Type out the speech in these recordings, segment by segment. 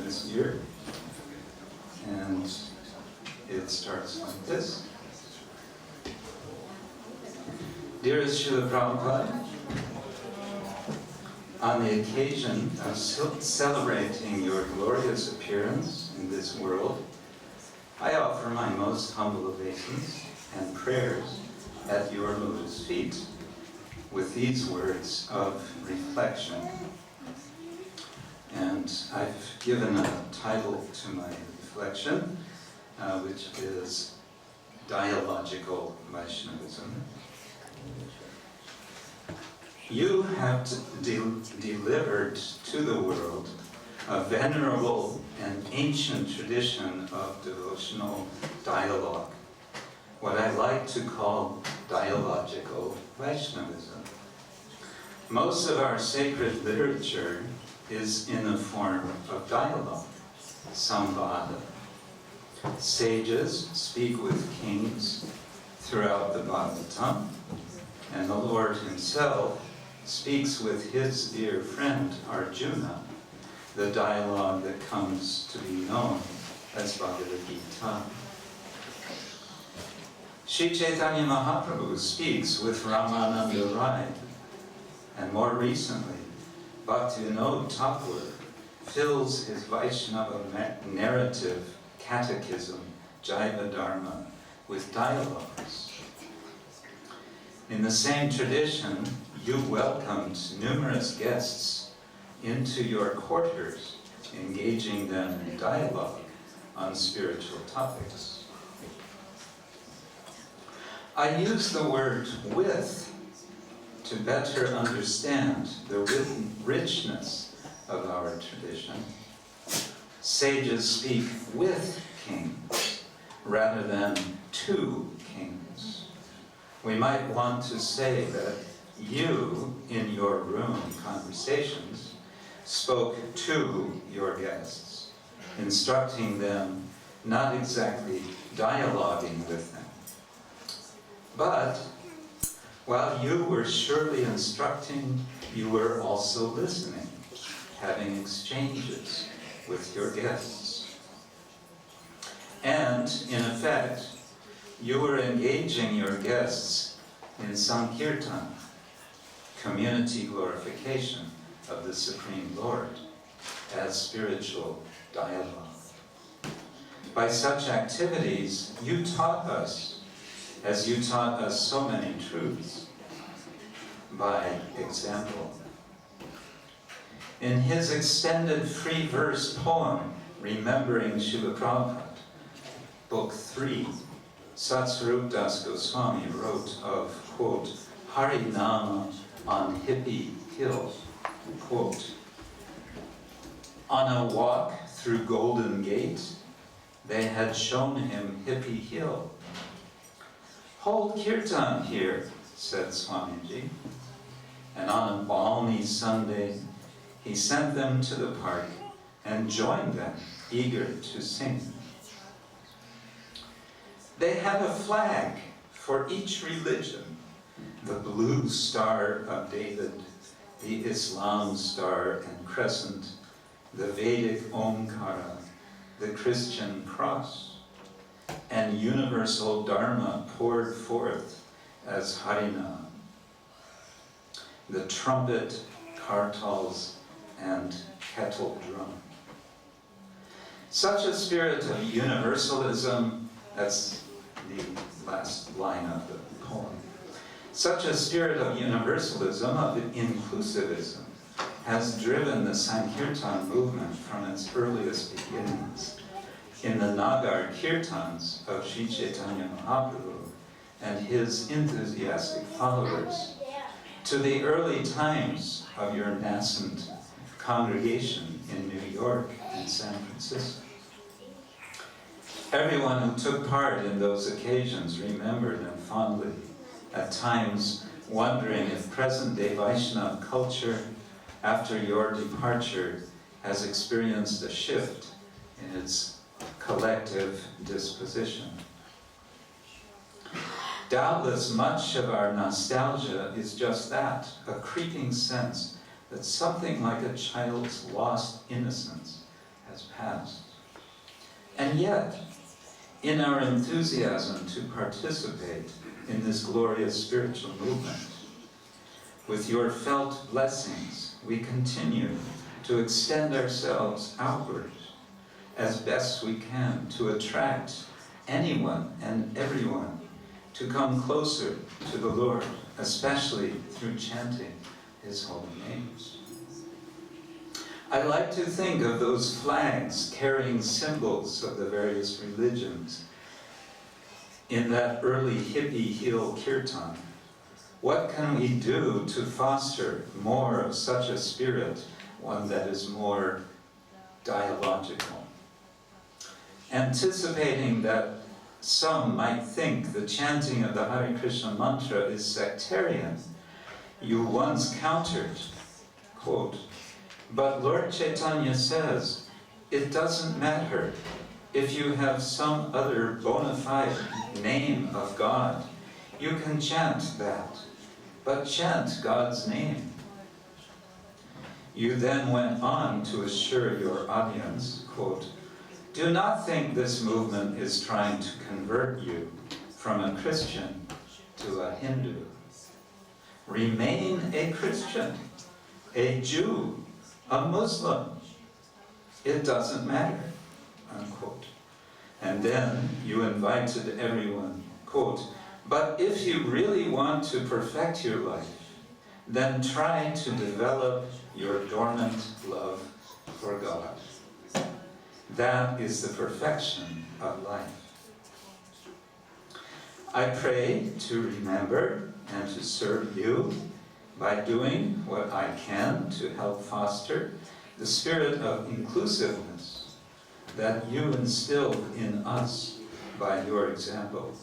this year. And it starts like this. Dearest Srila Prabhupada, on the occasion of celebrating your glorious appearance in this world, I offer my most humble obeisance and prayers at your lotus feet with these words of reflection. And I've given a title to my reflection, which is Dialogical Vaishnavism. You have delivered to the world a venerable and ancient tradition of devotional dialogue, what I like to call dialogical Vaishnavism. Most of our sacred literature is in the form of dialogue, samvada. Sages speak with kings throughout the Bhagavatam, and the Lord himself speaks with his dear friend Arjuna, the dialogue that comes to be known as Bhagavad Gita. Sri Chaitanya Mahaprabhu speaks with Ramananda Rai, and more recently, Bhaktivinoda Thakur fills his Vaishnava narrative catechism, Jaiva Dharma, with dialogues. In the same tradition, you welcomed numerous guests into your quarters, engaging them in dialogue on spiritual topics. I use the word with to better understand the richness of our tradition. Sages speak with kings rather than to kings. We might want to say that you, in your room conversations, spoke to your guests, instructing them, not exactly dialoguing with them. But while you were surely instructing, you were also listening, having exchanges with your guests. And, in effect, you were engaging your guests in Sankirtan, community glorification of the Supreme Lord, as spiritual dialogue. By such activities, you taught us, as you taught us so many truths, by example. In his extended free verse poem, Remembering Srila Prabhupada, Book 3, Satsvarup Das Goswami wrote of, quote, Harinama on Hippie Hill, quote, on a walk through Golden Gate, they had shown him Hippie Hill. Hold kirtan here, said Swamiji. And on a balmy Sunday, he sent them to the park and joined them, eager to sing. They had a flag for each religion, the blue star of David, the Islam star and crescent, the Vedic Omkara, the Christian cross, and universal Dharma poured forth as Harinam, the trumpet, kartals, and kettle drum. Such a spirit of universalism, that's the last line of the poem, such a spirit of universalism, of inclusivism, has driven the Sankirtan movement from its earliest beginnings in the Nagar Kirtans of Sri Chaitanya Mahaprabhu and his enthusiastic followers, to the early times of your nascent congregation in New York and San Francisco. Everyone who took part in those occasions remembered them fondly, at times wondering if present-day Vaishnava culture, after your departure, has experienced a shift in its collective disposition. Doubtless much of our nostalgia is just that, a creeping sense that something like a child's lost innocence has passed. And yet, in our enthusiasm to participate in this glorious spiritual movement, with your felt blessings, we continue to extend ourselves outward as best we can to attract anyone and everyone to come closer to the Lord, especially through chanting His holy names. I like to think of those flags carrying symbols of the various religions in that early hippie hill kirtan. What can we do to foster more of such a spirit, one that is more dialogical? Anticipating that some might think the chanting of the Hare Krishna mantra is sectarian, you once countered, quote, "But Lord Chaitanya says, it doesn't matter if you have some other bona fide name of God. You can chant that, but chant God's name." You then went on to assure your audience, quote, "Do not think this movement is trying to convert you from a Christian to a Hindu. Remain a Christian, a Jew, a Muslim. It doesn't matter," unquote. And then you invited everyone, quote, "But if you really want to perfect your life, then try to develop your dormant love for God. That is the perfection of life." I pray to remember and to serve you by doing what I can to help foster the spirit of inclusiveness that you instilled in us by your example.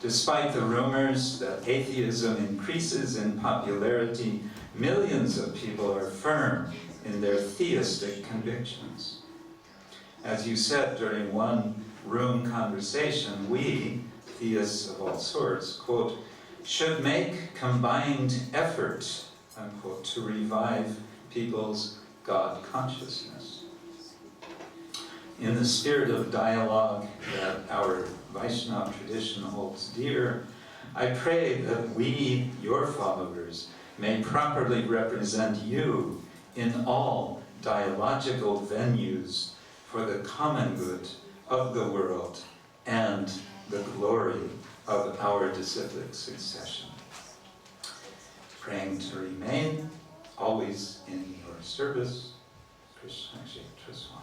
Despite the rumors that atheism increases in popularity, millions of people are firm in their theistic convictions. As you said during one room conversation, we, theists of all sorts, quote, "should make combined effort," unquote, to revive people's God consciousness. In the spirit of dialogue that our Vaishnava tradition holds dear, I pray that we, your followers, may properly represent you in all dialogical venues for the common good of the world and the glory of our disciplic succession. Praying to remain always in your service, Krishna Kshetra Swami.